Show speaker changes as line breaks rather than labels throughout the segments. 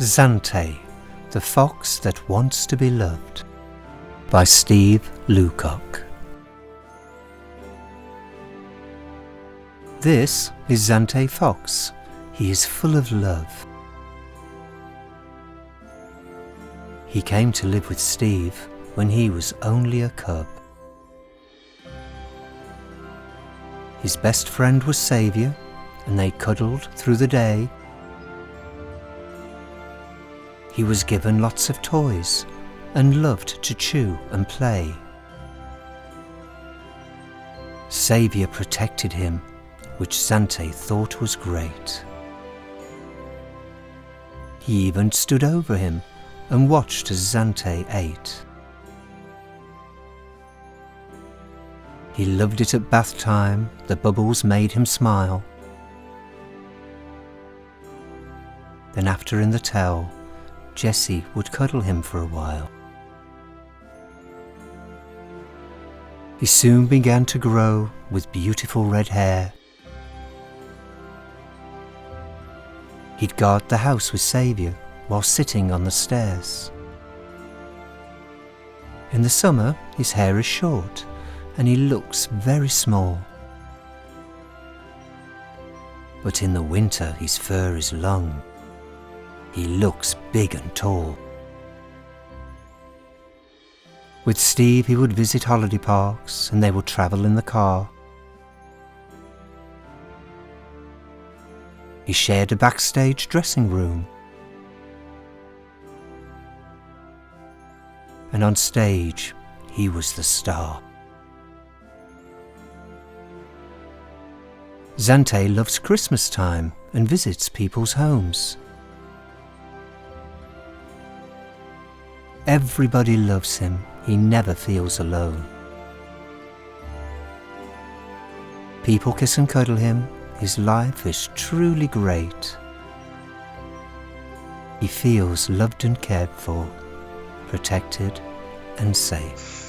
Zante, the Fox That Wants to Be Loved by Steve Lucock. This is Zante Fox. He is full of love. He came to live with Steve when he was only a cub. His best friend was Saviour, and they cuddled through the day. He was given lots of toys and loved to chew and play. Saviour protected him, which Zante thought was great. He even stood over him and watched as Zante ate. He loved it at bath time, the bubbles made him smile. Then after in the towel, Jessie would cuddle him for a while. He soon began to grow with beautiful red hair. He'd guard the house with Saviour while sitting on the stairs. In the summer, his hair is short and he looks very small. But in the winter, his fur is long. He looks big and tall. With Steve, he would visit holiday parks and they would travel in the car. He shared a backstage dressing room. And on stage, he was the star. Zante loves Christmas time and visits people's homes. Everybody loves him. He never feels alone. People kiss and cuddle him. His life is truly great. He feels loved and cared for, protected and safe.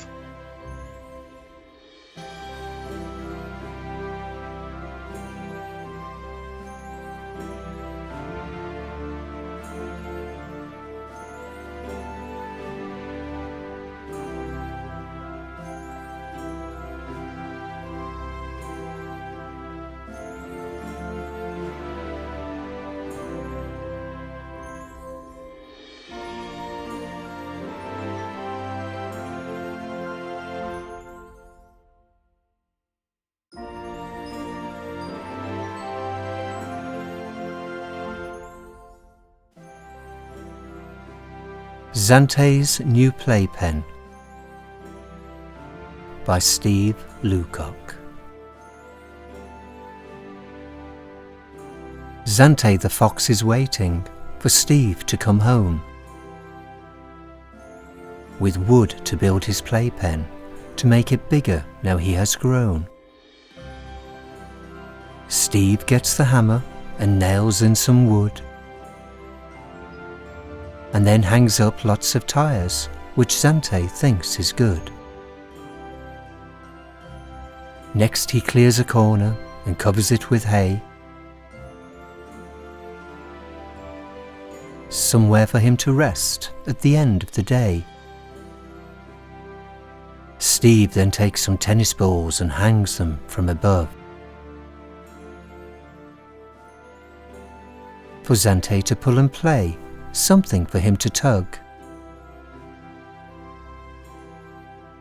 Zantes New Play Pen by Steve Lucock. Zante the Fox is waiting for Steve to come home. With wood to build his playpen, to make it bigger now he has grown. Steve gets the hammer and nails in some wood, and then hangs up lots of tires, which Zante thinks is good. Next he clears a corner and covers it with hay. Somewhere for him to rest at the end of the day. Steve then takes some tennis balls and hangs them from above. For Zante to pull and play, something for him to tug.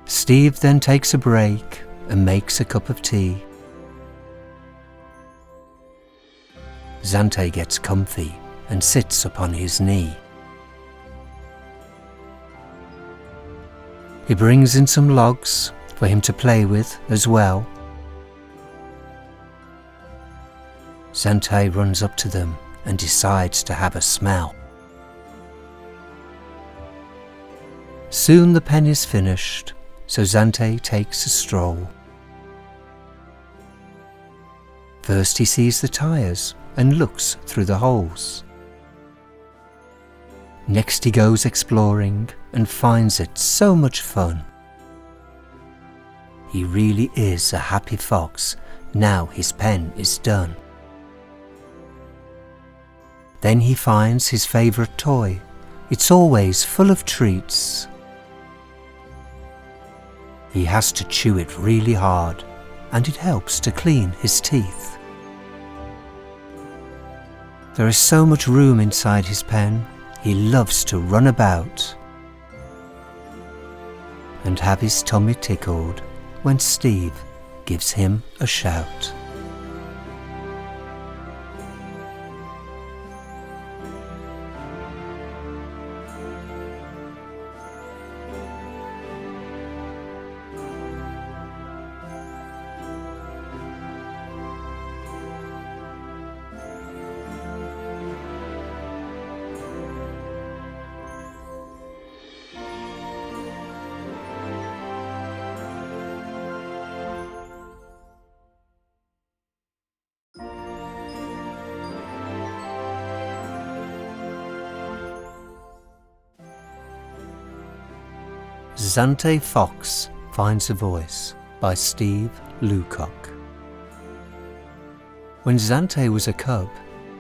Steve then takes a break and makes a cup of tea. Zante gets comfy and sits upon his knee. He brings in some logs for him to play with as well. Zante runs up to them and decides to have a smell. Soon the pen is finished, so Zante takes a stroll. First he sees the tires and looks through the holes. Next he goes exploring and finds it so much fun. He really is a happy fox now his pen is done. Then he finds his favourite toy. It's always full of treats. He has to chew it really hard, and it helps to clean his teeth. There is so much room inside his pen, he loves to run about and have his tummy tickled when Steve gives him a shout. Zante Fox Finds a Voice by Steve Lucock. When Zante was a cub,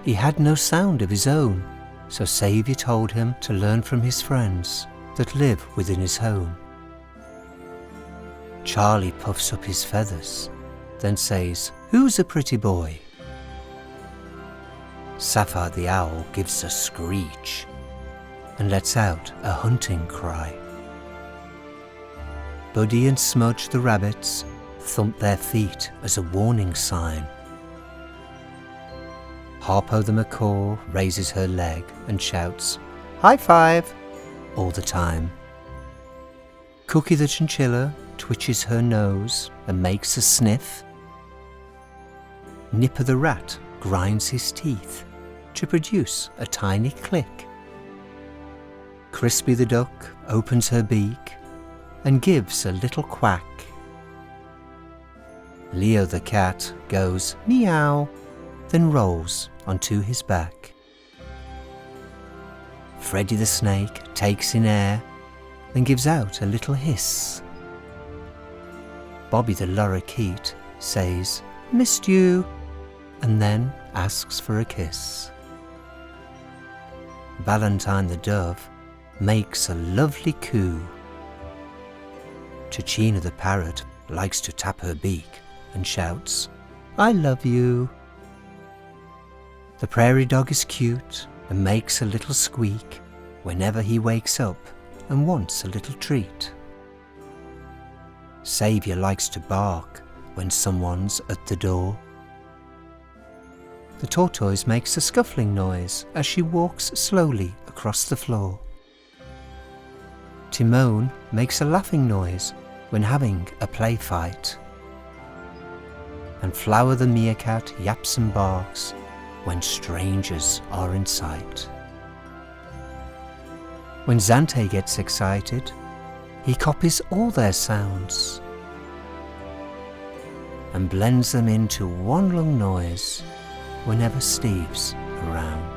he had no sound of his own, so Saviour told him to learn from his friends that live within his home. Charlie puffs up his feathers, then says, "Who's a pretty boy?" Sapphire the owl gives a screech and lets out a hunting cry. Buddy and Smudge the rabbits thump their feet as a warning sign. Harpo the macaw raises her leg and shouts, "High five!" all the time. Cookie the chinchilla twitches her nose and makes a sniff. Nipper the rat grinds his teeth to produce a tiny click. Crispy the duck opens her beak and gives a little quack. Leo the cat goes meow, then rolls onto his back. Freddy the snake takes in air and gives out a little hiss. Bobby the lorikeet says, "Missed you," and then asks for a kiss. Valentine the dove makes a lovely coo. Chachina the parrot likes to tap her beak and shouts, "I love you." The prairie dog is cute and makes a little squeak whenever he wakes up and wants a little treat. Saviour likes to bark when someone's at the door. The tortoise makes a scuffling noise as she walks slowly across the floor. Timon makes a laughing noise when having a play fight. And Flower the meerkat yaps and barks when strangers are in sight. When Zante gets excited, he copies all their sounds and blends them into one long noise whenever Steve's around.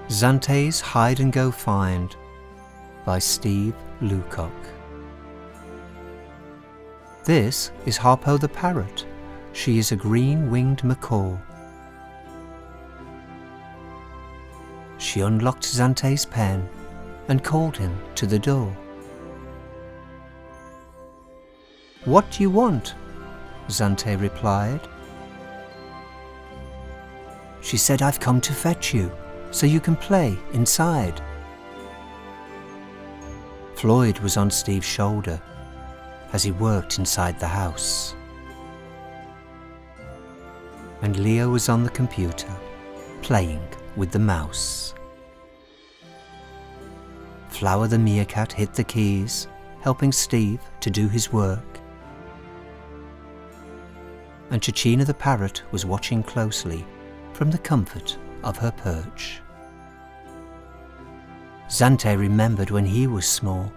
Zante's Hide and Go Find by Steve Lucock. This is Harpo the parrot. She is a green-winged macaw. She unlocked Zante's pen and called him to the door. "What do you want?" Zante replied. She said, "I've come to fetch you, so you can play inside." Floyd was on Steve's shoulder as he worked inside the house. And Leo was on the computer, playing with the mouse. Flower the meerkat hit the keys, helping Steve to do his work. and Chachina the parrot was watching closely from the comfort of her perch. Zante remembered when he was small,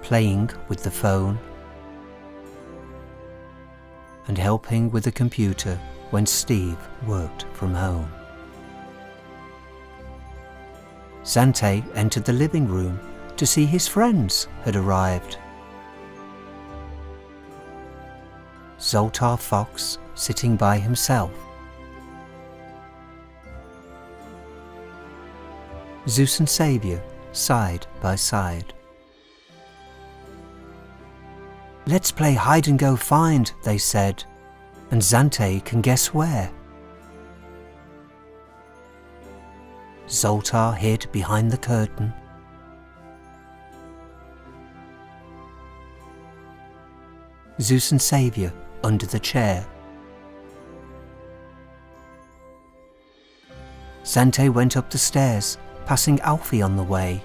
playing with the phone and helping with the computer when Steve worked from home. Zante entered the living room to see his friends had arrived. Zante Fox sitting by himself. Zeus and Saviour side by side. "Let's play hide and go find," they said, "and Zante can guess where." Zoltar hid behind the curtain. Zeus and Saviour under the chair. Zante went up the stairs, passing Alfie on the way.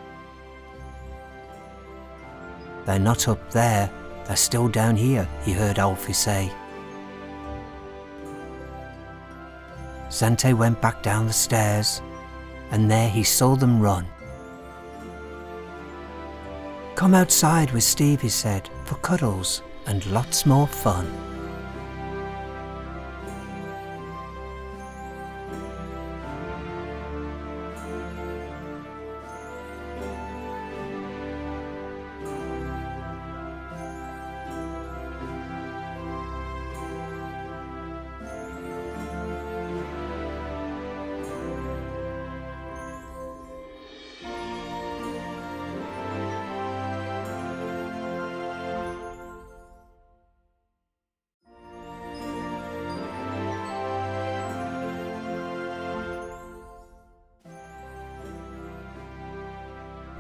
"They're not up there, they're still down here," he heard Alfie say. Zante went back down the stairs, and there he saw them run. "Come outside with Steve," he said, "for cuddles and lots more fun."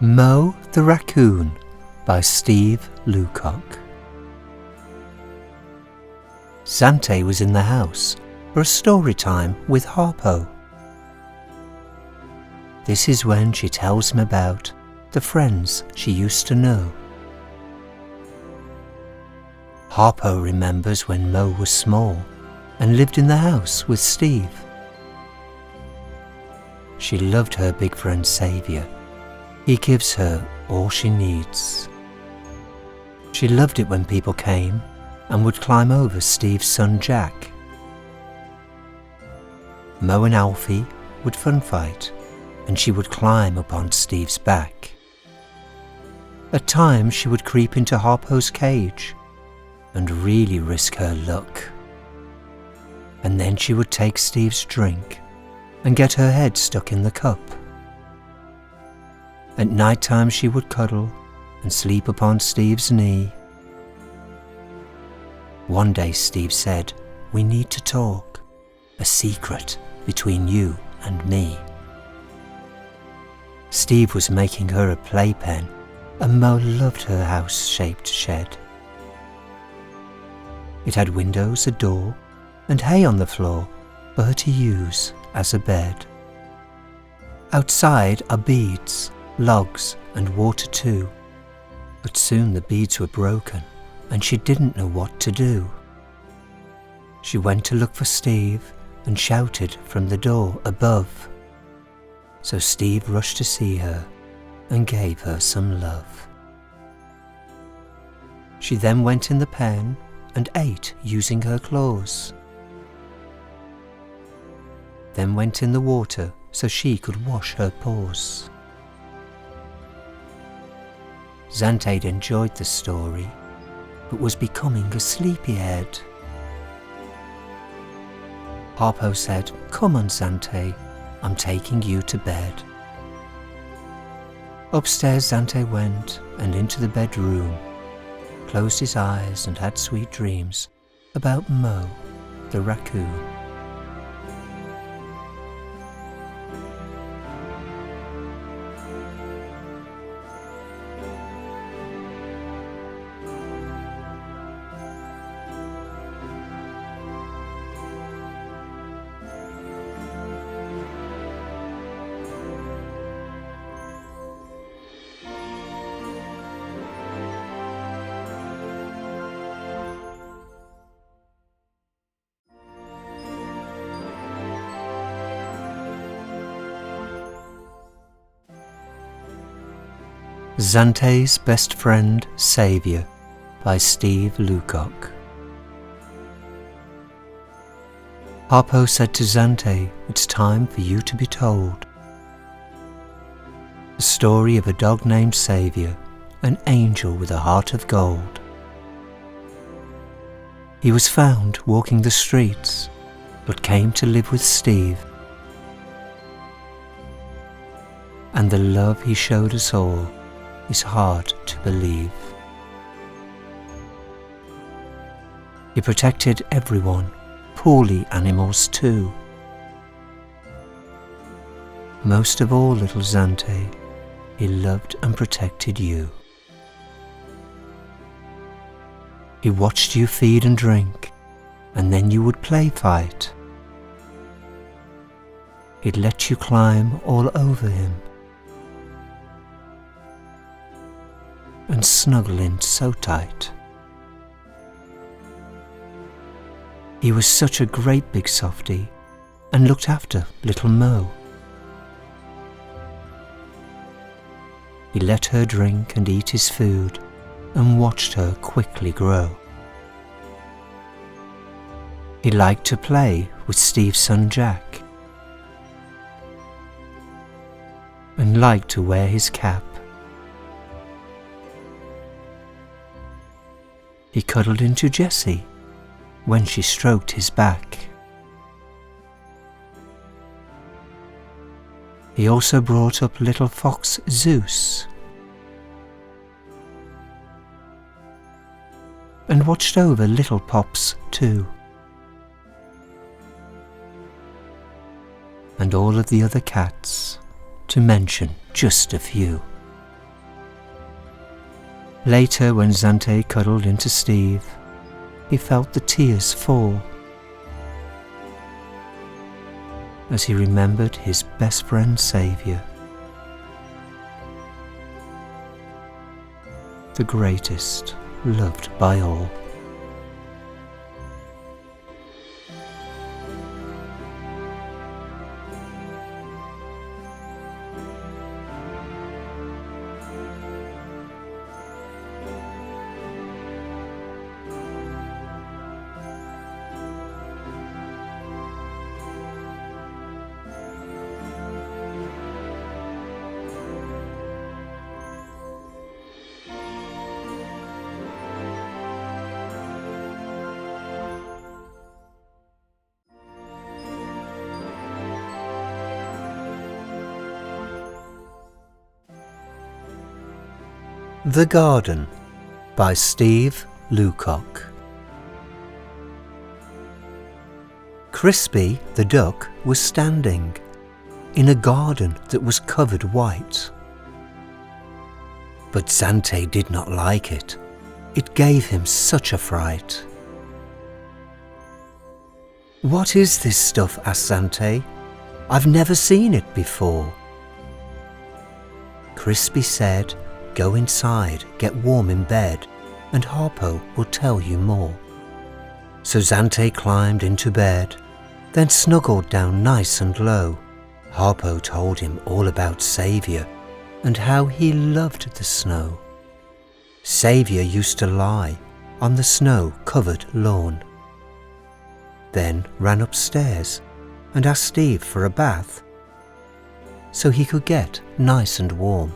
Mo the Raccoon by Steve Lucock. Zante was in the house for a story time with Harpo. This is when she tells him about the friends she used to know. Harpo remembers when Mo was small and lived in the house with Steve. She loved her big friend Saviour. He gives her all she needs. She loved it when people came and would climb over Steve's son Jack. Mo and Alfie would fun fight, and she would climb upon Steve's back. At times she would creep into Harpo's cage and really risk her luck. And then she would take Steve's drink and get her head stuck in the cup. At night time she would cuddle and sleep upon Steve's knee. One day Steve said, "We need to talk, a secret between you and me." Steve was making her a playpen, and Mo loved her house-shaped shed. It had windows, a door, and hay on the floor for her to use as a bed. Outside are beads, logs, and water too, but soon the beads were broken and she didn't know what to do. She went to look for Steve and shouted from the door above. So Steve rushed to see her and gave her some love. She then went in the pen and ate using her claws. Then went in the water so she could wash her paws. Zante enjoyed the story, but was becoming a sleepyhead. Harpo said, "Come on, Zante, I'm taking you to bed." Upstairs Zante went and into the bedroom, closed his eyes and had sweet dreams about Mo the Raccoon. Zante's Best Friend, Saviour by Steve Lucock. Harpo said to Zante, "It's time for you to be told." The story of a dog named Saviour, an angel with a heart of gold. He was found walking the streets, but came to live with Steve. And the love he showed us all is hard to believe. He protected everyone, poorly animals too. Most of all, little Zante, he loved and protected you. He watched you feed and drink, and then you would play fight. He'd let you climb all over him and snuggle in so tight. He was such a great big softy and looked after little Mo. He let her drink and eat his food and watched her quickly grow. He liked to play with Steve's son Jack and liked to wear his cap. He cuddled into Jessie when she stroked his back. He also brought up little fox Zeus and watched over little Pops too, and all of the other cats, to mention just a few. Later, when Zante cuddled into Steve, he felt the tears fall as he remembered his best friend Saviour, the greatest, loved by all. The Garden by Steve Lucock. Crispy the duck was standing in a garden that was covered white. But Zante did not like it. It gave him such a fright. "What is this stuff?" asked Zante. "I've never seen it before." Crispy said, "Go inside, get warm in bed, and Harpo will tell you more." So Zante climbed into bed, then snuggled down nice and low. Harpo told him all about Saviour and how he loved the snow. Saviour used to lie on the snow-covered lawn, then ran upstairs and asked Steve for a bath so he could get nice and warm.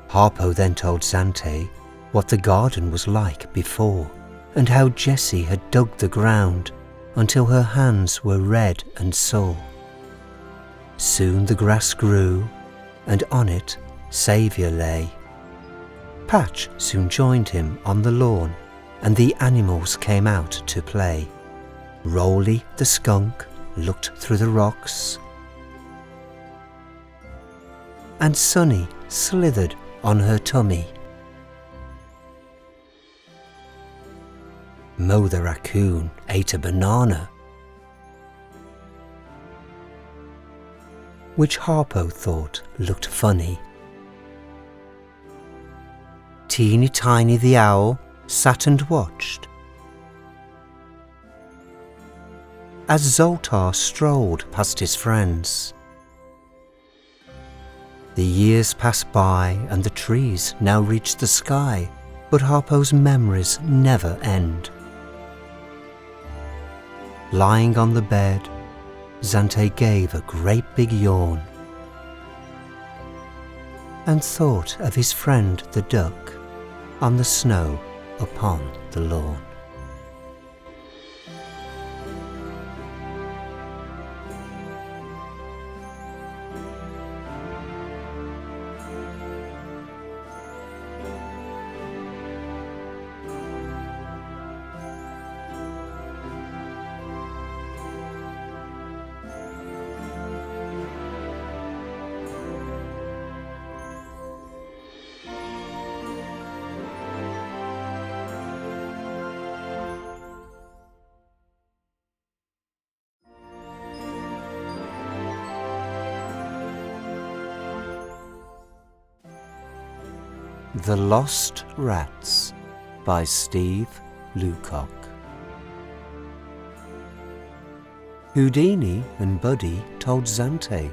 Harpo then told Zante what the garden was like before, and how Jessie had dug the ground until her hands were red and sore. Soon the grass grew, and on it Saviour lay. Patch soon joined him on the lawn, and the animals came out to play. Rolly the skunk looked through the rocks, and Sunny slithered on her tummy. Mo the raccoon ate a banana, which Harpo thought looked funny. Teeny Tiny the owl sat and watched as Zoltar strolled past his friends. The years pass by and the trees now reach the sky, but Harpo's memories never end. Lying on the bed, Zante gave a great big yawn and thought of his friend the duck on the snow upon the lawn. The Lost Rats by Steve Lucock. Houdini and Buddy told Zante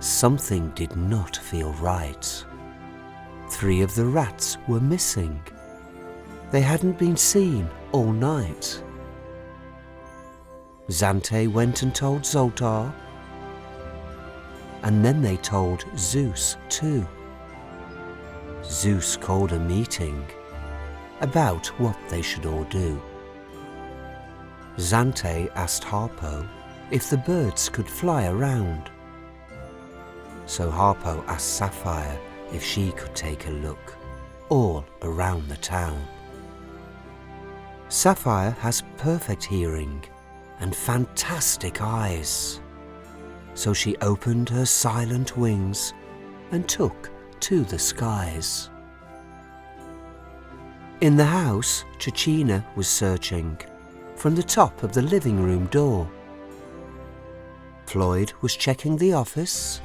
something did not feel right. 3 of the rats were missing. They hadn't been seen all night. Zante went and told Zoltar, and then they told Zeus too. Zeus called a meeting about what they should all do. Zante asked Harpo if the birds could fly around. So Harpo asked Sapphire if she could take a look all around the town. Sapphire has perfect hearing and fantastic eyes, so she opened her silent wings and took to the skies. In the house, Chachina was searching from the top of the living room door. Floyd was checking the office,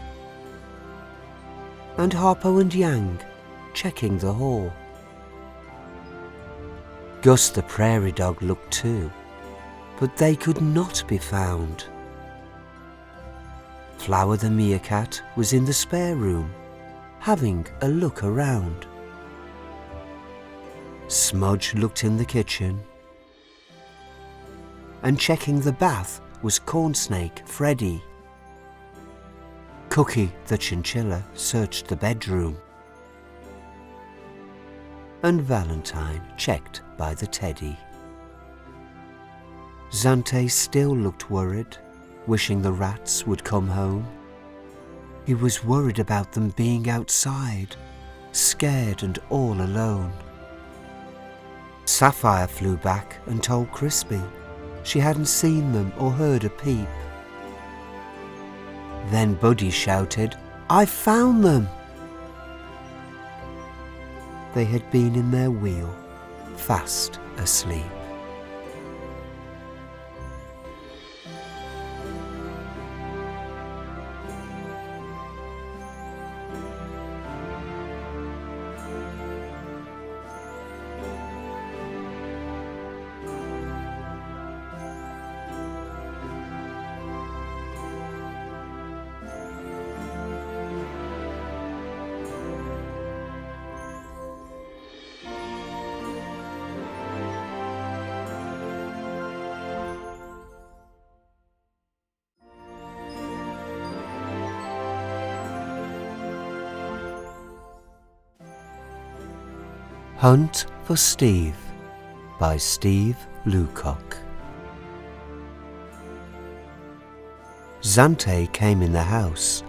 and Harpo and Yang checking the hall. Gus the Prairie Dog looked too, but they could not be found. Flower the Meerkat was in the spare room, having a look around. Smudge looked in the kitchen, and checking the bath was Cornsnake Freddy. Cookie the Chinchilla searched the bedroom, and Valentine checked by the teddy. Zante still looked worried, wishing the rats would come home. He was worried about them being outside, scared and all alone. Sapphire flew back and told Crispy she hadn't seen them or heard a peep. Then Buddy shouted, "I found them!" They had been in their wheel, fast asleep. Hunt for Steve by Steve Lucock. Zante came in the house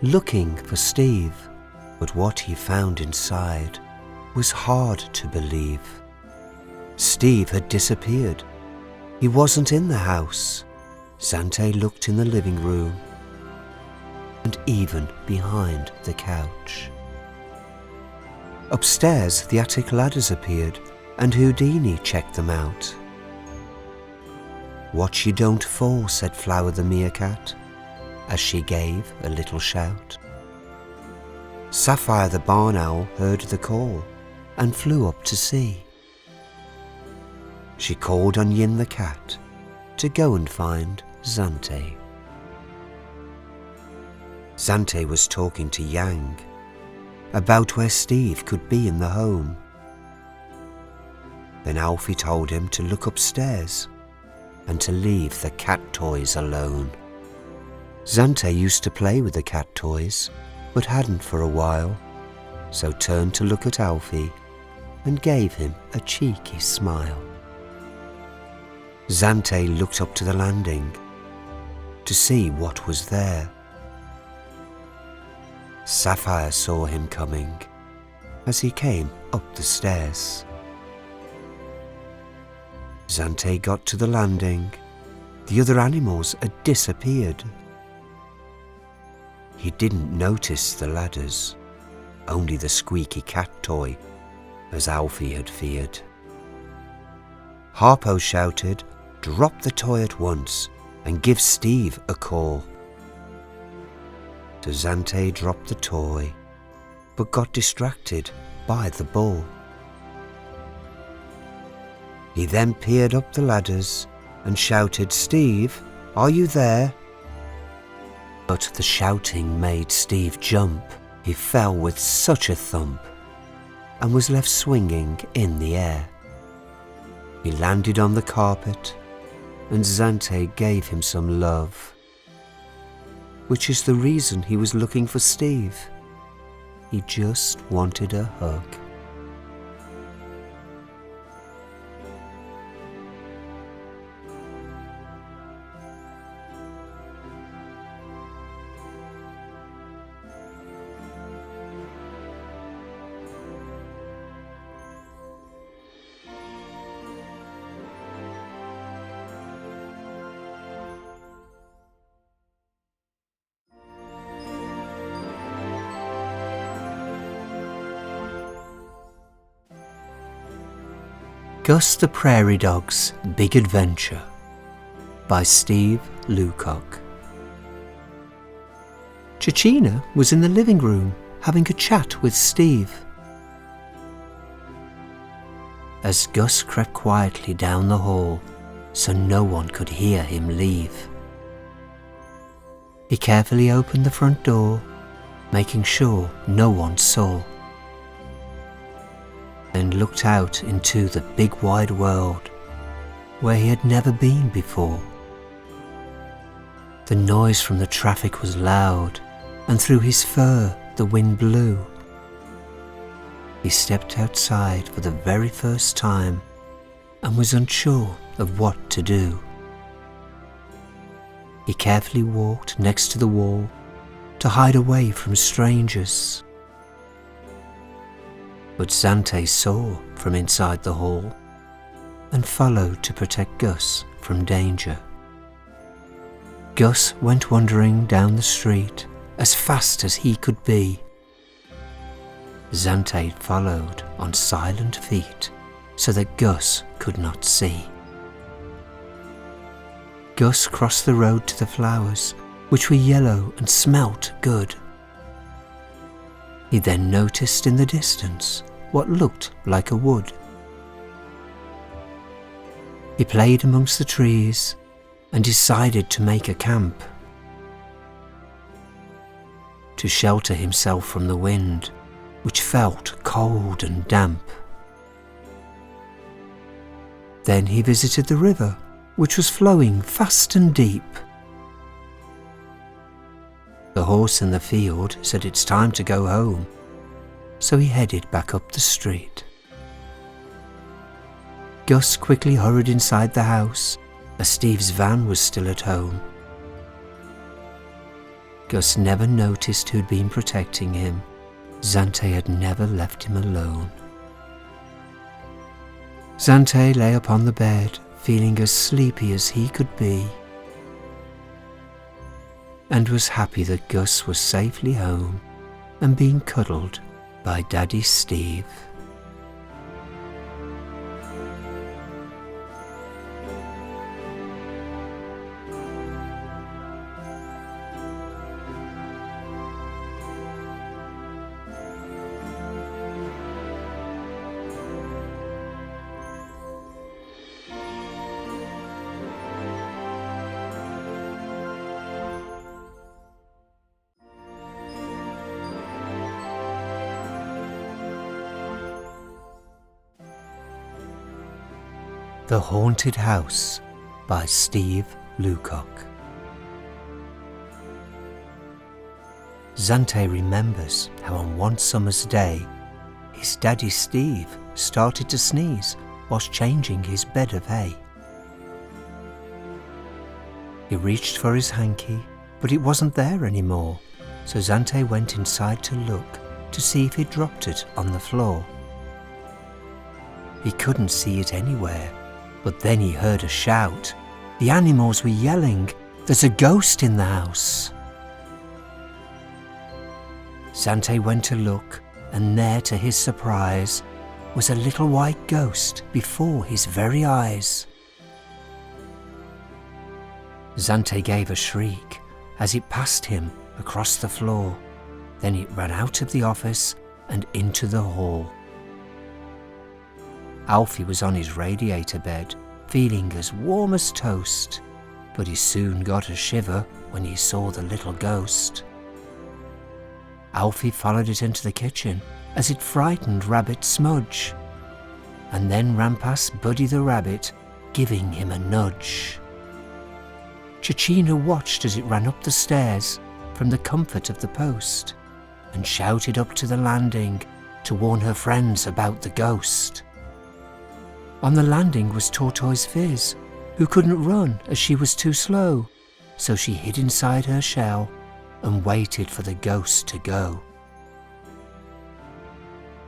looking for Steve, but what he found inside was hard to believe. Steve had disappeared. He wasn't in the house. Zante looked in the living room and even behind the couch. Upstairs, the attic ladders appeared, and Houdini checked them out. "Watch you don't fall," said Flower the Meerkat, as she gave a little shout. Sapphire the Barn Owl heard the call and flew up to see. She called on Yin the Cat to go and find Zante. Zante was talking to Yang about where Steve could be in the home. Then Alfie told him to look upstairs and to leave the cat toys alone. Zante used to play with the cat toys, but hadn't for a while, so turned to look at Alfie and gave him a cheeky smile. Zante looked up to the landing to see what was there. Sapphire saw him coming as he came up the stairs. Zante got to the landing. The other animals had disappeared. He didn't notice the ladders, only the squeaky cat toy, as Alfie had feared. Harpo shouted, "Drop the toy at once and give Steve a call." So Zante dropped the toy, but got distracted by the ball. He then peered up the ladders and shouted, "Steve, are you there?" But the shouting made Steve jump. He fell with such a thump and was left swinging in the air. He landed on the carpet and Zante gave him some love, which is the reason he was looking for Steve. He just wanted a hug. Gus the Prairie Dog's Big Adventure by Steve Lucock. Chachina was in the living room having a chat with Steve. As Gus crept quietly down the hall so no one could hear him leave, he carefully opened the front door, making sure no one saw, then looked out into the big wide world where he had never been before. The noise from the traffic was loud, and through his fur the wind blew. He stepped outside for the very first time and was unsure of what to do. He carefully walked next to the wall to hide away from strangers. But Zante saw from inside the hall and followed to protect Gus from danger. Gus went wandering down the street as fast as he could be. Zante followed on silent feet so that Gus could not see. Gus crossed the road to the flowers, which were yellow and smelt good. He then noticed in the distance what looked like a wood. He played amongst the trees and decided to make a camp. To shelter himself from the wind, which felt cold and damp. Then he visited the river, which was flowing fast and deep. The horse in the field said it's time to go home, so he headed back up the street. Gus quickly hurried inside the house, as Steve's van was still at home. Gus never noticed who'd been protecting him. Zante had never left him alone. Zante lay upon the bed, feeling as sleepy as he could be, and was happy that Gus was safely home and being cuddled by Daddy Steve. The Haunted House by Steve Lucock. Zante remembers how on one summer's day, his daddy Steve started to sneeze whilst changing his bed of hay. He reached for his hanky, but it wasn't there anymore, so Zante went inside to look to see if he'd dropped it on the floor. He couldn't see it anywhere, but then he heard a shout. The animals were yelling, "There's a ghost in the house!" Zante went to look, and there, to his surprise, was a little white ghost before his very eyes. Zante gave a shriek as it passed him across the floor. Then it ran out of the office and into the hall. Alfie was on his radiator bed, feeling as warm as toast, but he soon got a shiver when he saw the little ghost. Alfie followed it into the kitchen as it frightened Rabbit Smudge, and then ran past Buddy the Rabbit, giving him a nudge. Chachina watched as it ran up the stairs from the comfort of the post, and shouted up to the landing to warn her friends about the ghost. On the landing was Tortoise Fizz, who couldn't run as she was too slow, so she hid inside her shell and waited for the ghost to go.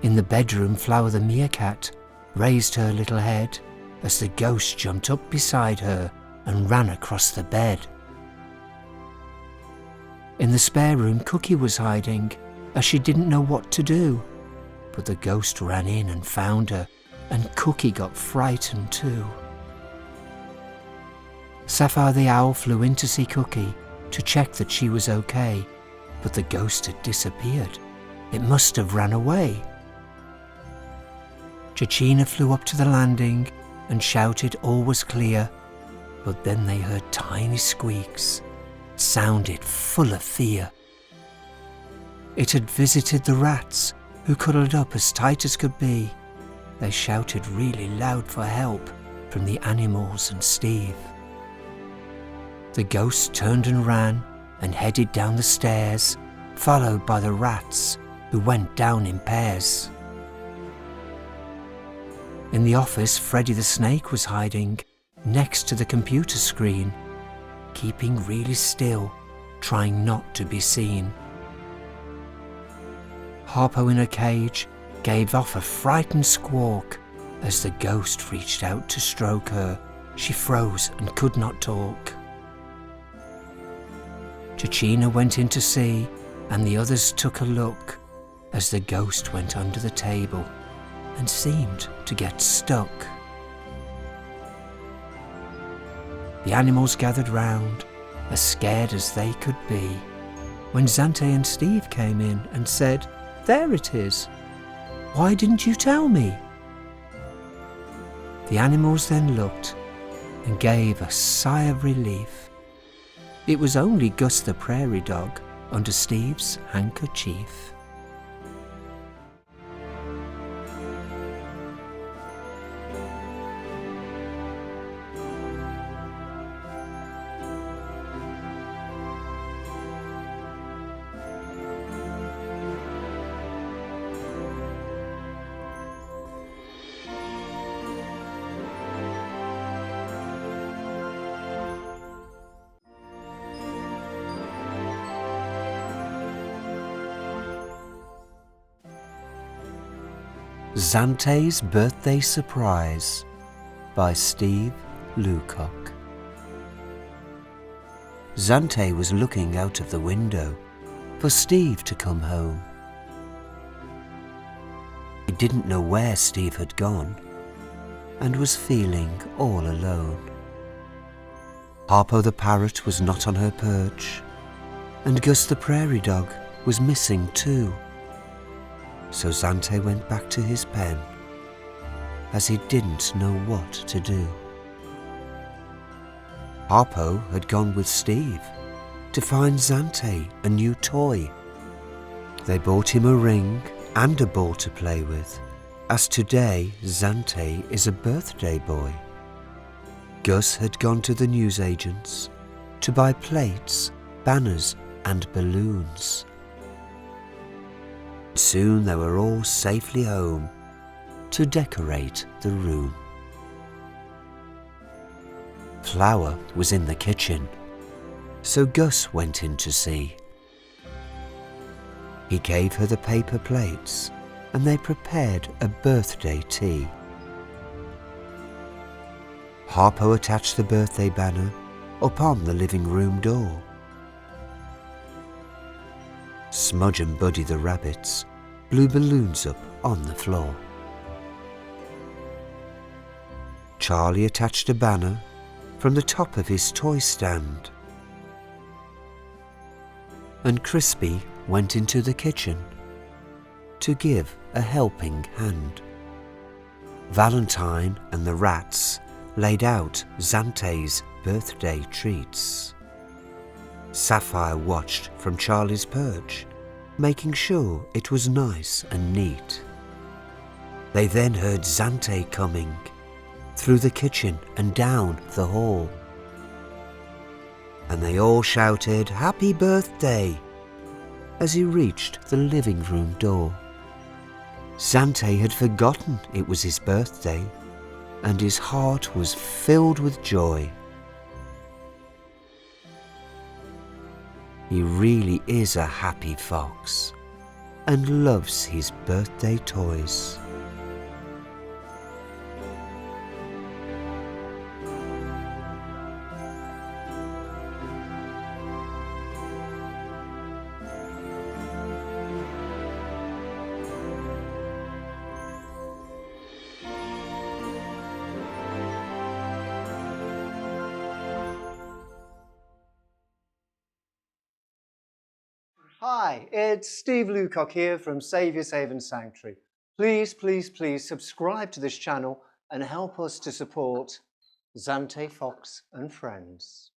In the bedroom, Flower the Meerkat raised her little head as the ghost jumped up beside her and ran across the bed. In the spare room, Cookie was hiding as she didn't know what to do, but the ghost ran in and found her, and Cookie got frightened too. Sapphire the Owl flew in to see Cookie to check that she was okay, but the ghost had disappeared. It must have ran away. Chachina flew up to the landing and shouted all was clear, but then they heard tiny squeaks. It sounded full of fear. It had visited the rats, who cuddled up as tight as could be. They shouted really loud for help from the animals and Steve. The ghost turned and ran and headed down the stairs, followed by the rats, who went down in pairs. In the office, Freddy the Snake was hiding next to the computer screen, keeping really still, trying not to be seen. Harpo in a cage gave off a frightened squawk as the ghost reached out to stroke her. She froze and could not talk. Chachina went in to see, and the others took a look as the ghost went under the table and seemed to get stuck. The animals gathered round, as scared as they could be, when Zante and Steve came in and said, "There it is. Why didn't you tell me?" The animals then looked and gave a sigh of relief. It was only Gus the Prairie Dog under Steve's handkerchief. Zante's Birthday Surprise by Steve Lucock. Zante was looking out of the window for Steve to come home. He didn't know where Steve had gone and was feeling all alone. Harpo the Parrot was not on her perch, and Gus the Prairie Dog was missing too. So Zante went back to his pen, as he didn't know what to do. Harpo had gone with Steve to find Zante a new toy. They bought him a ring and a ball to play with, as today Zante is a birthday boy. Gus had gone to the newsagents to buy plates, banners and balloons. Soon they were all safely home to decorate the room. Flour was in the kitchen, so Gus went in to see. He gave her the paper plates and they prepared a birthday tea. Harpo attached the birthday banner upon the living room door. Smudge and Buddy the rabbits blew balloons up on the floor. Charlie attached a banner from the top of his toy stand. And Crispy went into the kitchen to give a helping hand. Valentine and the rats laid out Zante's birthday treats. Sapphire watched from Charlie's perch, making sure it was nice and neat. They then heard Zante coming through the kitchen and down the hall. And they all shouted "Happy birthday" as he reached the living room door. Zante had forgotten it was his birthday, and his heart was filled with joy. He really is a happy fox and loves his birthday toys.
Hi, it's Steve Lucock here from Saviour, and Sanctuary. Please, please, please subscribe to this channel and help us to support Zante Fox and Friends.